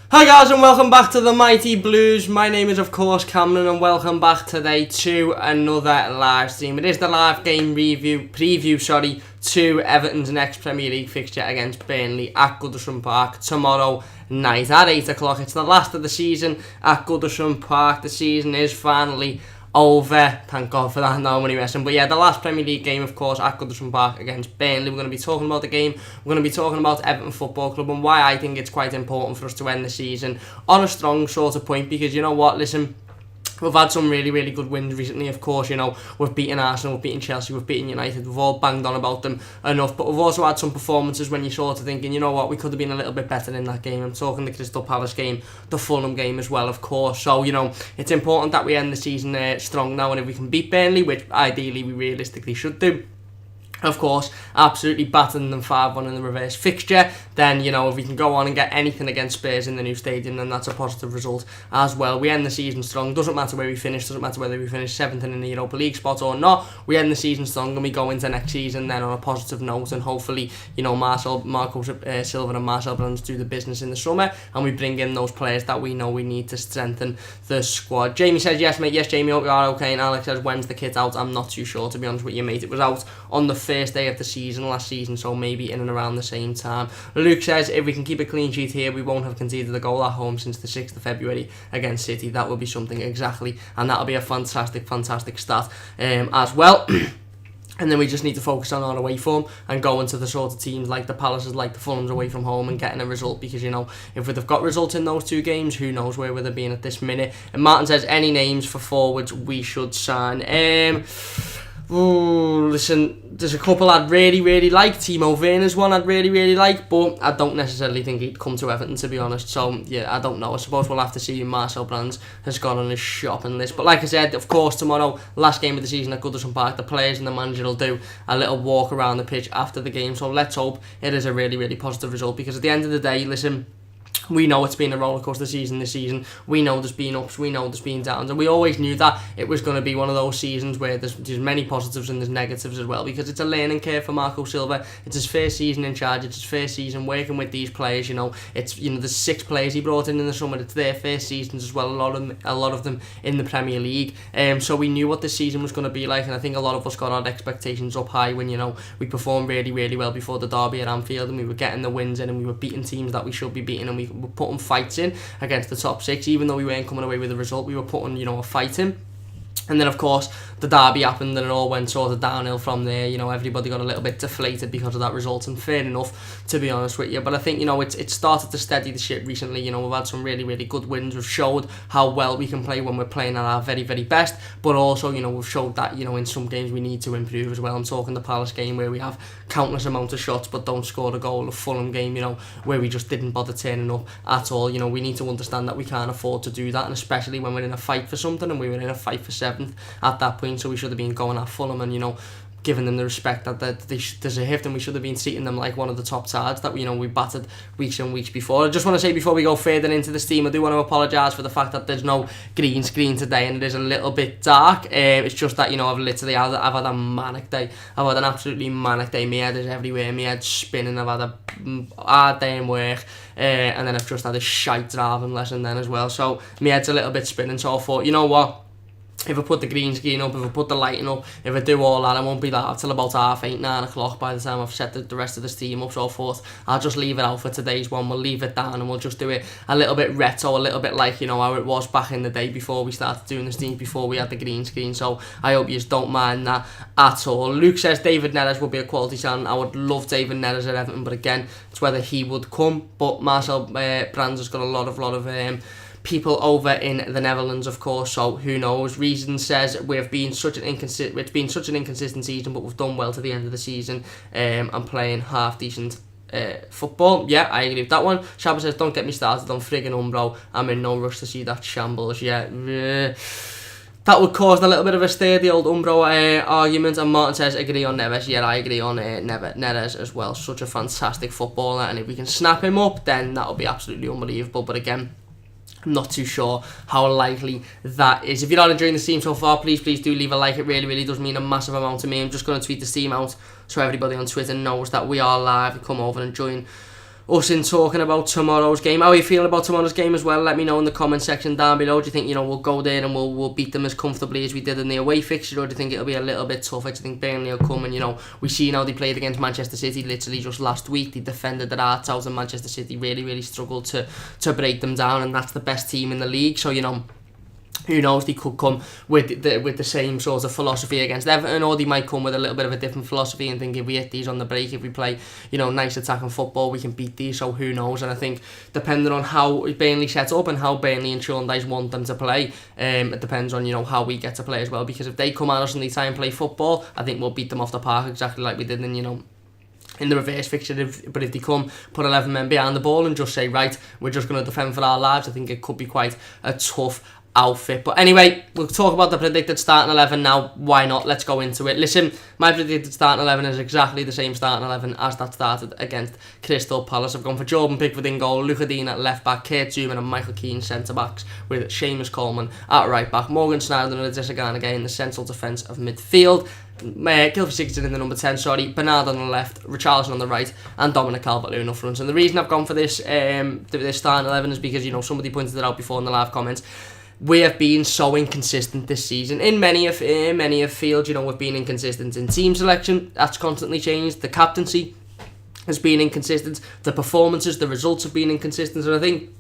Hi guys and welcome back to the Mighty Blues. My name is of course Cameron and welcome back today to another live stream. It is the live game preview to Everton's next Premier League fixture against Burnley at Goodison Park tomorrow night at 8 o'clock. It's the last of the season at Goodison Park. The season is finally over. Thank God for that. No money messing. But yeah, the last Premier League game, of course, at Goodison Park against Burnley. We're going to be talking about the game. We're going to be talking about Everton Football Club and why I think it's quite important for us to end the season on a strong sort of point. Because you know what, listen, we've had some really good wins recently. Of course, you know, we've beaten Arsenal, we've beaten Chelsea, we've beaten United. We've all banged on about them enough. But we've also had some performances when you're sort of thinking, you know what, we could have been a little bit better in that game. I'm talking the Crystal Palace game, the Fulham game as well, of course. So, you know, it's important that we end the season strong now. And if we can beat Burnley, which ideally we realistically should do, of course, absolutely battering them 5-1 in the reverse fixture, then, you know, if we can go on and get anything against Spurs in the new stadium, then that's a positive result as well. We end the season strong. Doesn't matter where we finish, doesn't matter whether we finish 7th in the Europa League spot or not. We end the season strong and we go into next season then on a positive note, and hopefully, you know, Marco Silva and Marcel Brands do the business in the summer and we bring in those players that we know we need to strengthen the squad. Jamie says, yes mate, yes Jamie, hope you are okay. And Alex says, when's the kit out? I'm not too sure, to be honest with you mate. It was out on the first day of the season last season, so maybe in and around the same time. Luke says, if we can keep a clean sheet here, we won't have conceded a goal at home since the 6th of February against City. That will be something, exactly, and that'll be a fantastic stat as well. And then we just need to focus on our away form and go into the sort of teams like the Palaces, like the Fulhams away from home and getting a result, because, you know, if we'd have got results in those two games, who knows where we'd have been at this minute. And Martin says, any names for forwards we should sign? Listen, there's a couple I'd really like. Timo Werner's one I'd really like, but I don't necessarily think he'd come to Everton, to be honest. So yeah, I don't know. I suppose we'll have to see if Marcel Brands has gone on his shopping list. But like I said, of course, tomorrow, last game of the season at Goodison Park, the players and the manager will do a little walk around the pitch after the game. So let's hope it is a really positive result, because at the end of the day, listen, we know it's been a rollercoaster season this season. We know there's been ups, we know there's been downs, and we always knew that it was going to be one of those seasons where there's many positives and there's negatives as well, because it's a learning curve for Marco Silva. It's his first season in charge, it's his first season working with these players. You know, it's, you know, there's 6 players he brought in the summer. It's their first seasons as well, a lot of them in the Premier League. So we knew what this season was going to be like, and I think a lot of us got our expectations up high when, you know, we performed really well before the derby at Anfield, and we were getting the wins in, and we were beating teams that we should be beating, and we were putting fights in against the top 6. Even though we weren't coming away with a result, we were putting, you know, a fight in. And then of course the derby happened and it all went sort of downhill from there. You know, everybody got a little bit deflated because of that result, and fair enough, to be honest with you. But I think, you know, it's started to steady the ship recently. You know, we've had some really good wins. We've showed how well we can play when we're playing at our very best, but also, you know, we've showed that, you know, in some games we need to improve as well. I'm talking the Palace game where we have countless amount of shots but don't score a goal. The Fulham game, you know, where we just didn't bother turning up at all. You know, we need to understand that we can't afford to do that, and especially when we're in a fight for something, and we were in a fight for 7th at that point, so we should have been going at Fulham and, you know, giving them the respect that they deserved, and we should have been seating them like one of the top sides that we, you know, we battered weeks and weeks before. I just want to say, before we go further into the stream, I do want to apologise for the fact that there's no green screen today and it is a little bit dark. It's just that, you know, I've had a manic day. I've had an absolutely manic day. My head is everywhere, my head's spinning. I've had a hard day in work, and then I've just had a shite driving lesson then as well, so my head's a little bit spinning. So I thought, you know what, if I put the green screen up, if I put the lighting up, if I do all that, I won't be that till about 8:30, 9 o'clock by the time I've set the rest of the stream up. So I thought I'll just leave it out for today's one. We'll leave it down and we'll just do it a little bit retro, a little bit like, you know, how it was back in the day before we started doing the stream, before we had the green screen. So I hope you just don't mind that at all. Luke says David Neres would be a quality signing. I would love David Neres at Everton, but again, it's whether he would come. But Marcel Brands has got a lot of people over in the Netherlands, of course, so who knows. Reason says it's been such an inconsistent season, but we've done well to the end of the season and playing half decent football. Yeah, I agree with that one. Shabba says, don't get me started on friggin' Umbro. I'm in no rush to see that shambles. Yeah, that would cause a little bit of a stir, the old Umbro argument. And Martin says, agree on Neves. Yeah, I agree on Neves as well. Such a fantastic footballer, and if we can snap him up, then that would be absolutely unbelievable. But again, I'm not too sure how likely that is. If you're not enjoying the stream so far, please do leave a like. It really does mean a massive amount to me. I'm just going to tweet the stream out so everybody on Twitter knows that we are live. Come over and join us in talking about tomorrow's game. How are you feeling about tomorrow's game as well? Let me know in the comment section down below. Do you think, we'll go there and we'll beat them as comfortably as we did in the away fixture, or do you think it'll be a little bit tougher? Do you think Burnley will come and, we seen how they played against Manchester City literally just last week. They defended their hearts out, and Manchester City really, really struggled to break them down, and that's the best team in the league. So, who knows, they could come with the same sort of philosophy against Everton, or they might come with a little bit of a different philosophy and think if we hit these on the break, if we play, nice attacking football, we can beat these. So who knows? And I think depending on how Burnley set up and how Burnley and Sean Dyche want them to play, it depends on, how we get to play as well. Because if they come at us and they try and play football, I think we'll beat them off the park exactly like we did in the reverse fixture. But if they come, put 11 men behind the ball and just say, right, we're just going to defend for our lives, I think it could be quite a tough outfit. But anyway, we'll talk about the predicted starting 11 now. Why not? Let's go into it. Listen, my predicted starting 11 is exactly the same starting 11 as that started against Crystal Palace. I've gone for Jordan Pickford in goal, Luca Dean at left back, Kurt Zouma and Michael Keane centre backs, with Seamus Coleman at right back, Morgan Schneider and Idrissa Gana Gueye in the central defence of midfield, Calvert-Lewin in the number 10, Bernard on the left, Richarlison on the right, and Dominic Calvert-Lewin up front. And the reason I've gone for this starting 11 is because, somebody pointed it out before in the live comments. We have been so inconsistent this season in many of fields. We've been inconsistent in team selection. That's constantly changed. The captaincy has been inconsistent. The performances, the results have been inconsistent. And I think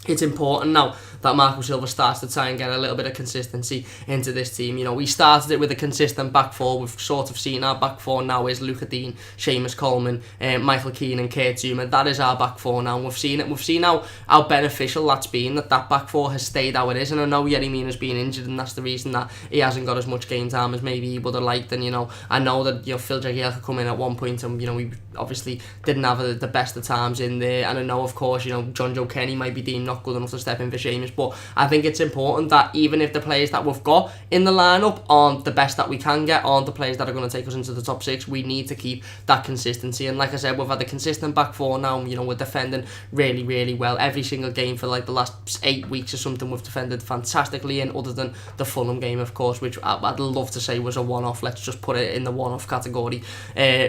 it's important now that Marco Silva starts to try and get a little bit of consistency into this team. We started it with a consistent back four. We've sort of seen our back four now is Luca Dean, Seamus Coleman, Michael Keane and Kurt Zouma. That is our back four now, and we've seen it. We've seen how beneficial that's been, that back four has stayed how it is. And I know Yerry Mina's been injured, and that's the reason that he hasn't got as much game time as maybe he would have liked. And, I know that, Phil Jagielka could come in at one point and, we obviously didn't have the best of times in there. And I know, of course, John Joe Kenny might be deemed not good enough to step in for Seamus, but I think it's important that even if the players that we've got in the lineup aren't the best that we can get, aren't the players that are going to take us into the top six, we need to keep that consistency. And like I said, we've had a consistent back four now. We're defending really, really well every single game for like the last 8 weeks or something. We've defended fantastically, and other than the Fulham game, of course, which I'd love to say was a one-off, let's just put it in the one-off category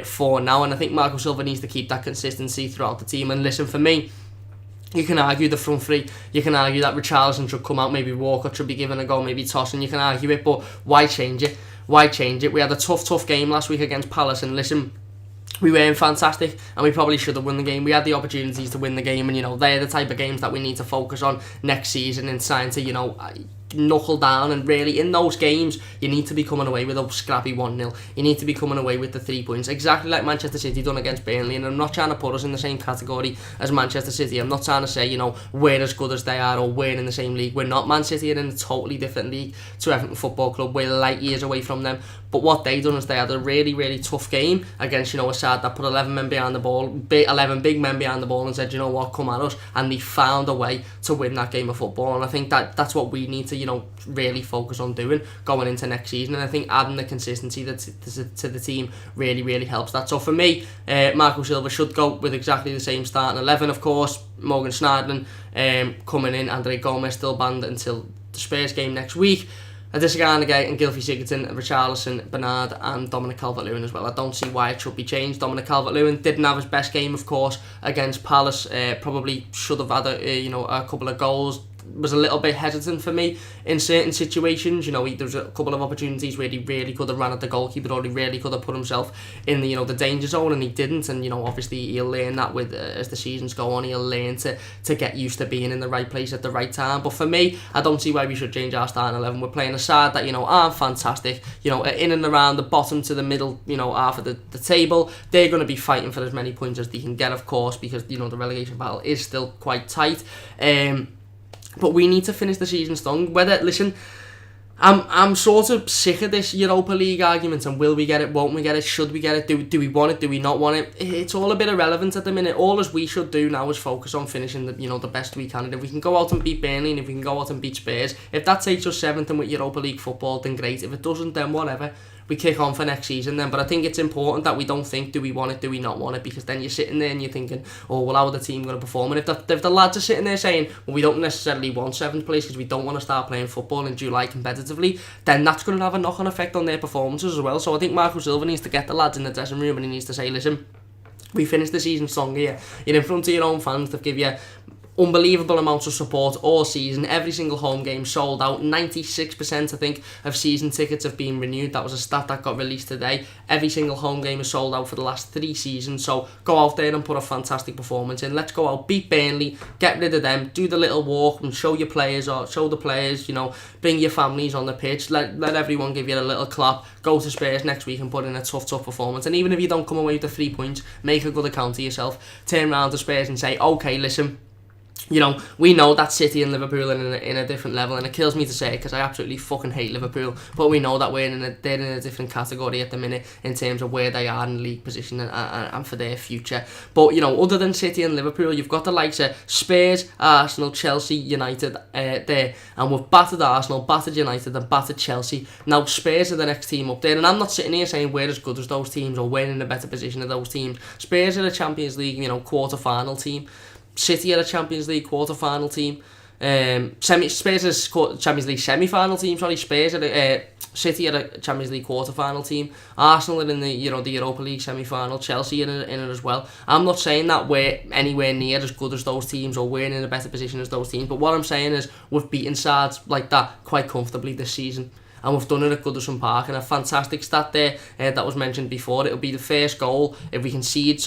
for now. And I think Marco Silva needs to keep that consistency throughout the team. And listen, for me, you can argue the front three, you can argue that Richarlison should come out, maybe Walker should be given a go, maybe Tosin, you can argue it, but why change it? Why change it? We had a tough game last week against Palace, and listen, we weren't fantastic, and we probably should have won the game. We had the opportunities to win the game, and they're the type of games that we need to focus on next season and trying to, knuckle down. And really, in those games, you need to be coming away with a scrappy 1-0. You need to be coming away with the 3 points, exactly like Manchester City done against Burnley. And I'm not trying to put us in the same category as Manchester City. I'm not trying to say, we're as good as they are, or we're in the same league. We're not. Man City are in a totally different league to Everton Football Club. We're light years away from them. But what they done is they had a really, really tough game against, a side that put 11 men behind the ball, 11 big men behind the ball, and said, what, come at us. And they found a way to win that game of football. And I think that's what we need to, really focus on doing going into next season. And I think adding the consistency to the team really, really helps that. So for me, Marco Silva should go with exactly the same starting 11. Of course, Morgan Schneider coming in, Andre Gomez still banned until the Spurs game next week. Idrissa Gana Gueye and Gylfi Sigurdsson, Richarlison, Bernard and Dominic Calvert-Lewin as well. I don't see why it should be changed. Dominic Calvert-Lewin didn't have his best game, of course, against Palace. Probably should have had a couple of goals. Was a little bit hesitant for me in certain situations. There was a couple of opportunities where he really could have ran at the goalkeeper, or he really could have put himself in the the danger zone, and he didn't. And obviously he'll learn that with as the seasons go on. He'll learn to get used to being in the right place at the right time. But for me, I don't see why we should change our starting 11. We're playing a side that aren't fantastic. In and around the bottom to the middle, half of the table. They're going to be fighting for as many points as they can get, of course, because the relegation battle is still quite tight. But we need to finish the season strong. I'm sort of sick of this Europa League argument and will we get it, won't we get it, should we get it, do we want it, do we not want it? It's all a bit irrelevant at the minute. All as we should do now is focus on finishing the best we can. And if we can go out and beat Burnley, and if we can go out and beat Spurs, if that takes us 7th and with Europa League football, then great. If it doesn't, then whatever. We kick on for next season then. But I think it's important that we don't think, do we want it, do we not want it, because then you're sitting there and you're thinking, well, how are the team going to perform? And if the lads are sitting there saying, well, we don't necessarily want 7th place because we don't want to start playing football in July competitively, then that's going to have a knock-on effect on their performances as well. So I think Marco Silva needs to get the lads in the dressing room and he needs to say, listen, We finished the season strong here. You're in front of your own fans to give you unbelievable amounts of support all season. Every single home game sold out. 96% I think of season tickets have been renewed. That was a stat that got released today. Every single home game is sold out for the last 3 seasons. So go out there and put a fantastic performance in. Let's go out, beat Burnley, get rid of them, do the little walk and show your players, or show the players, you know, bring your families on the pitch, let everyone give you a little clap. Go to Spurs next week and put in a tough performance. And even if you don't come away with the 3 points, make a good account of yourself. Turn around to Spurs and say, okay, listen, you know, we know that City and Liverpool are in a different level, and it kills me to say it because I absolutely fucking hate Liverpool, but we know that they're in a different category at the minute in terms of where they are in league position and for their future. But, you know, other than City and Liverpool, you've got the likes of Spurs, Arsenal, Chelsea, United there, and we've battered Arsenal, battered United and battered Chelsea. Now Spurs are the next team up there, and I'm not sitting here saying we're as good as those teams or we're in a better position of those teams. Spurs are a Champions League, you know, quarter-final team. City are a Champions League quarter-final team. Spurs is Champions League semi-final team. Sorry, City are a Champions League quarter-final team. Arsenal are in the Europa League semi-final. Chelsea are in it as well. I'm not saying that we're anywhere near as good as those teams or we're in a better position as those teams. But what I'm saying is we've beaten sides like that quite comfortably this season. And we've done it at Goodison Park. And a fantastic stat there that was mentioned before. It'll be the first goal if we concede.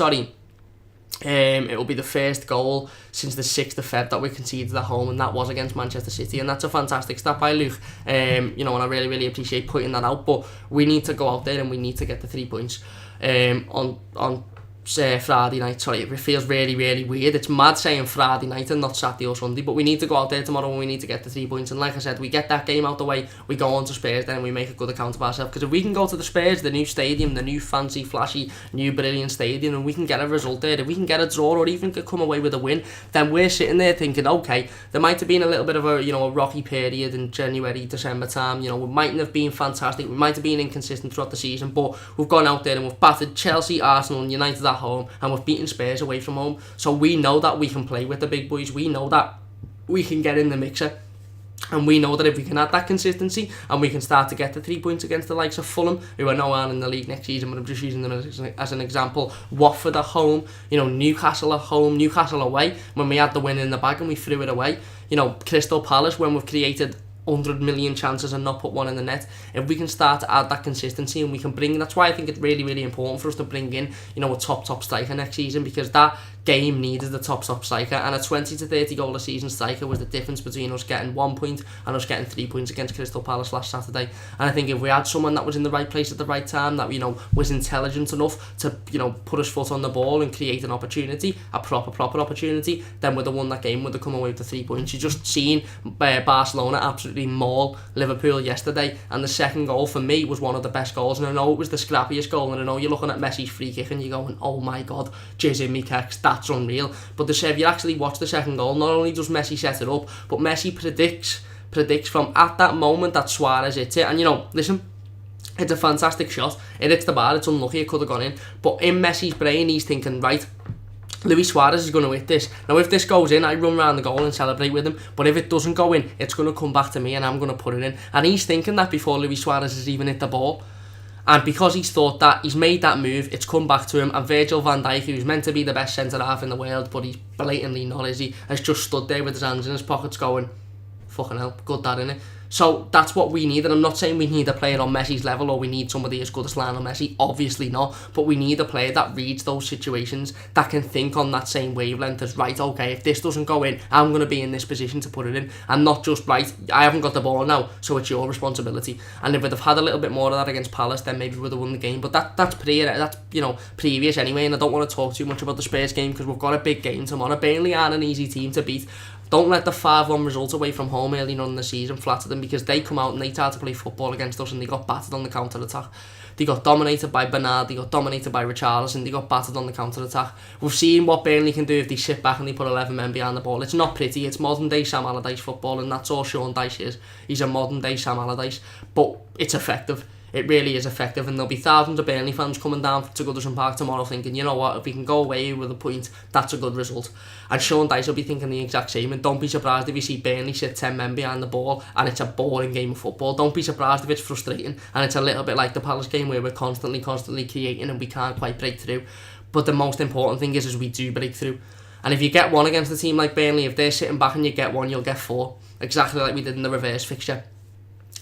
It will be the first goal since the 6th of Feb that we conceded at home, and that was against Manchester City, and that's a fantastic stat by Luke. You know, and I really appreciate putting that out. But we need to go out there and we need to get the 3 points on Friday night. Sorry, it feels really weird. It's mad saying Friday night and not Saturday or Sunday, but we need to go out there tomorrow and we need to get the 3 points. And like I said, we get that game out the way, we go on to Spurs, then we make a good account of ourselves. Because if we can go to the Spurs, the new stadium, the new fancy, flashy, new brilliant stadium, and we can get a result there, if we can get a draw or even come away with a win, then we're sitting there thinking, okay, there might have been a little bit of a rocky period in January, December time. You know, we mightn't have been fantastic, we might have been inconsistent throughout the season, but we've gone out there and we've battered Chelsea, Arsenal and United at home, and we've beaten Spurs away from home. So we know that we can play with the big boys, we know that we can get in the mixer, and we know that if we can add that consistency and we can start to get the 3 points against the likes of Fulham, who are nowhere in the league next season, but I'm just using them as an example, Watford at home, you know, Newcastle at home, Newcastle away, when we had the win in the bag and we threw it away, you know, Crystal Palace when we've created 100 million chances and not put one in the net. If we can start to add that consistency and we can bring, that's why I think it's really important for us to bring in, you know, a top striker next season, because that game needed the top striker, and a 20 to 30 goal a season striker was the difference between us getting 1 point and us getting 3 points against Crystal Palace last Saturday. And I think if we had someone that was in the right place at the right time, that, you know, was intelligent enough to, you know, put his foot on the ball and create an opportunity, a proper opportunity, then would have won that game, would have come away with the 3 points. You just seen Barcelona absolutely maul Liverpool yesterday, and the second goal for me was one of the best goals, and I know it was the scrappiest goal, and I know you're looking at Messi's free kick and you're going, oh my god, jizz in me keks, that's unreal. But if you actually watch the second goal, not only does Messi set it up, but Messi predicts from at that moment that Suarez hits it. And, you know, listen, it's a fantastic shot, it hits the bar, it's unlucky, it could have gone in, but in Messi's brain he's thinking, right, Luis Suarez is going to hit this. Now if this goes in, I run around the goal and celebrate with him, but if it doesn't go in, it's going to come back to me and I'm going to put it in. And he's thinking that before Luis Suarez has even hit the ball. And because he's thought that, he's made that move, it's come back to him, and Virgil van Dijk, who's meant to be the best centre-half in the world, but he's blatantly not, is he? Has just stood there with his hands in his pockets going, fucking hell, good that, innit? So that's what we need, and I'm not saying we need a player on Messi's level or we need somebody as good as Lionel Messi, obviously not, but we need a player that reads those situations, that can think on that same wavelength as, right, okay, if this doesn't go in, I'm going to be in this position to put it in, and not just, right, I haven't got the ball now, so it's your responsibility. And if we'd have had a little bit more of that against Palace, then maybe we would have won the game, but that's previous anyway, and I don't want to talk too much about the Spurs game because we've got a big game tomorrow. Burnley aren't an easy team to beat. Don't let the 5-1 result away from home early on in the season flatter them, because they come out and they tried to play football against us and they got battered on the counter-attack. They got dominated by Bernard, they got dominated by Richarlison, they got battered on the counter-attack. We've seen what Burnley can do if they sit back and they put 11 men behind the ball. It's not pretty, it's modern-day Sam Allardyce football, and that's all Sean Dyche is. He's a modern-day Sam Allardyce, but it's effective. It really is effective, and there'll be thousands of Burnley fans coming down to Goodison Park tomorrow thinking, you know what, if we can go away with a point, that's a good result. And Sean Dyche will be thinking the exact same, and don't be surprised if you see Burnley sit 10 men behind the ball and it's a boring game of football. Don't be surprised if it's frustrating and it's a little bit like the Palace game where we're constantly creating and we can't quite break through. But the most important thing is we do break through. And if you get one against a team like Burnley, if they're sitting back and you get one, you'll get 4. Exactly like we did in the reverse fixture.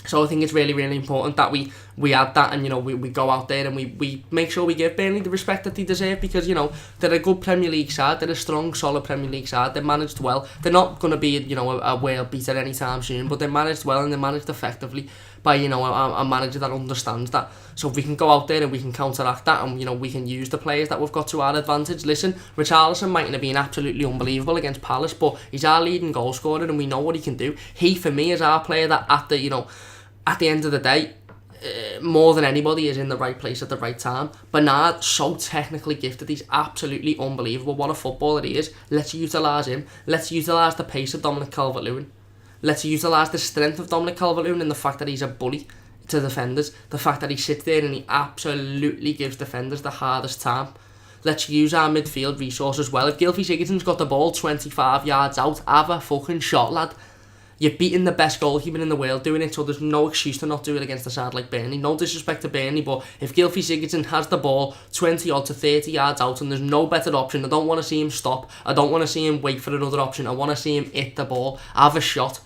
So I think it's really, really important that we add that, and, you know, we go out there and we make sure we give Burnley the respect that they deserve, because, you know, they're a good Premier League side, they're a strong, solid Premier League side, they're managed well. They're not going to be, you know, a world beater anytime soon, but they're managed well, and they're managed effectively by, you know, a manager that understands that. So if we can go out there and we can counteract that, and, you know, we can use the players that we've got to our advantage. Listen, Richarlison mightn't have been absolutely unbelievable against Palace, but he's our leading goal scorer and we know what he can do. He, for me, is our player that at the end of the day, more than anybody, is in the right place at the right time. Bernard, so technically gifted, he's absolutely unbelievable. What a footballer he is. Let's utilise him. Let's utilise the pace of Dominic Calvert-Lewin. Let's utilise the strength of Dominic Calvert-Lewin and the fact that he's a bully to defenders. The fact that he sits there and he absolutely gives defenders the hardest time. Let's use our midfield resources well. If Gylfi Sigurdsson's got the ball 25 yards out, have a fucking shot, lad. You're beating the best goalkeeper in the world doing it, so there's no excuse to not do it against a side like Burnley. No disrespect to Burnley, but if Gylfi Sigurdsson has the ball 20 odd to 30 yards out and there's no better option, I don't want to see him stop. I don't want to see him wait for another option. I want to see him hit the ball, have a shot.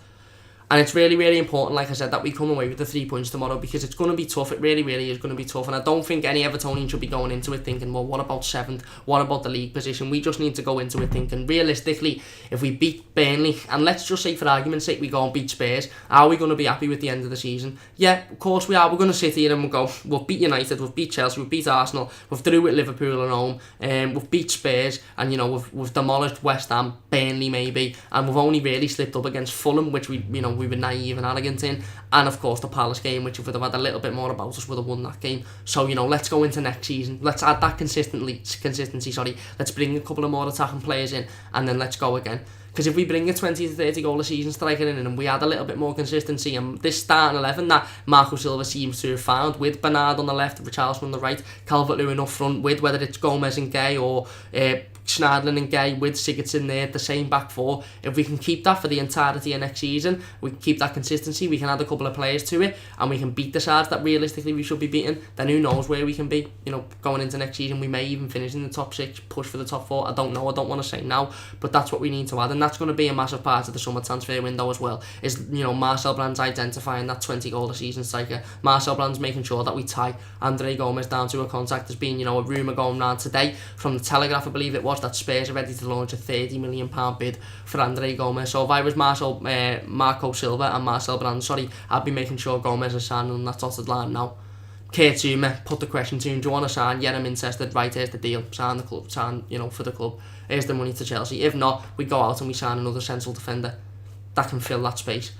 And it's really, really important, like I said, that we come away with the 3 points tomorrow, because it's going to be tough. It really, really is going to be tough. And I don't think any Evertonian should be going into it thinking, well, what about 7th? What about the league position? We just need to go into it thinking, realistically, if we beat Burnley, and let's just say for argument's sake we go and beat Spurs, are we going to be happy with the end of the season? Yeah, of course we are. We're going to sit here and we'll go, we've beat United, we've beat Chelsea, we've beat Arsenal, we've drew with Liverpool at home, we've beat Spurs, and, you know, we've demolished West Ham, Burnley maybe, and we've only really slipped up against Fulham, which we were naive and arrogant in, and of course the Palace game, which if we'd have had a little bit more about us, would have won that game. So, you know, let's go into next season, let's add that consistency. Let's bring a couple of more attacking players in, and then let's go again. Because if we bring a 20 to 30 goal a season striker in and we add a little bit more consistency, and this starting 11 that Marco Silva seems to have found, with Bernard on the left, Richarlison on the right, Calvert-Lewin up front, with whether it's Gomez and Gay or Schneiderlin and Gay with Sigurdsson there, the same back four, if we can keep that for the entirety of next season, we can keep that consistency, we can add a couple of players to it, and we can beat the sides that realistically we should be beating, then who knows where we can be, you know, going into next season. We may even finish in the top 6, push for the top 4, I don't know, I don't want to say now, but that's what we need to add, and that's going to be a massive part of the summer transfer window as well, is, you know, Marcel Brands identifying that 20 goal a season striker, Marcel Brands making sure that we tie Andre Gomez down to a contract. There's been, you know, a rumour going around today from the Telegraph, I believe it was, that Spurs are ready to launch a £30 million bid for Andre Gomez. So if I was Marco Silva and Marcel Brands, I'd be making sure Gomez is signing on that dotted line now. Kurt Zuma put the question to him, do you want to sign? Yeah, I'm interested. Right, here's the deal. Sign the club, sign, you know, for the club. Here's the money to Chelsea. If not, we go out and we sign another central defender that can fill that space.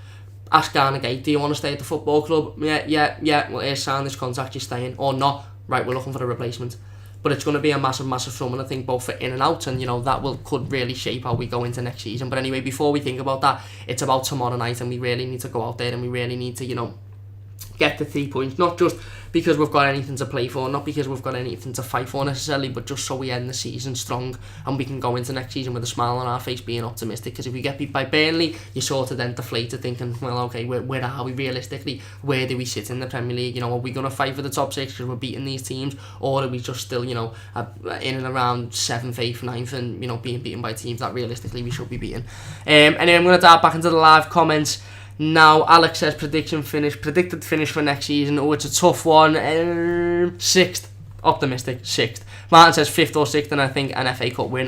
Ask Garner Gate, do you want to stay at the football club? Yeah. Well, here's sign this contract, you're staying. Or not. Right, we're looking for a replacement. But it's going to be a massive summer, I think, both for in and out, and, you know, that could really shape how we go into next season. But anyway, before we think about that, it's about tomorrow night, and we really need to go out there and we really need to, you know, get the 3 points, not just because we've got anything to play for, not because we've got anything to fight for necessarily, but just so we end the season strong and we can go into next season with a smile on our face, being optimistic. Because if we get beat by Burnley, you're sort of then deflated, thinking, well, okay, where are we realistically? Where do we sit in the Premier League? You know, are we going to fight for the top 6 because we're beating these teams, or are we just still, you know, in and around 7th, 8th, 9th, and, you know, being beaten by teams that realistically we should be beating? Anyway, I'm going to dive back into the live comments now. Alex says predicted finish for next season. Oh, it's a tough one. 6th, optimistic 6th. Martin says 5th or 6th, and I think an FA Cup win.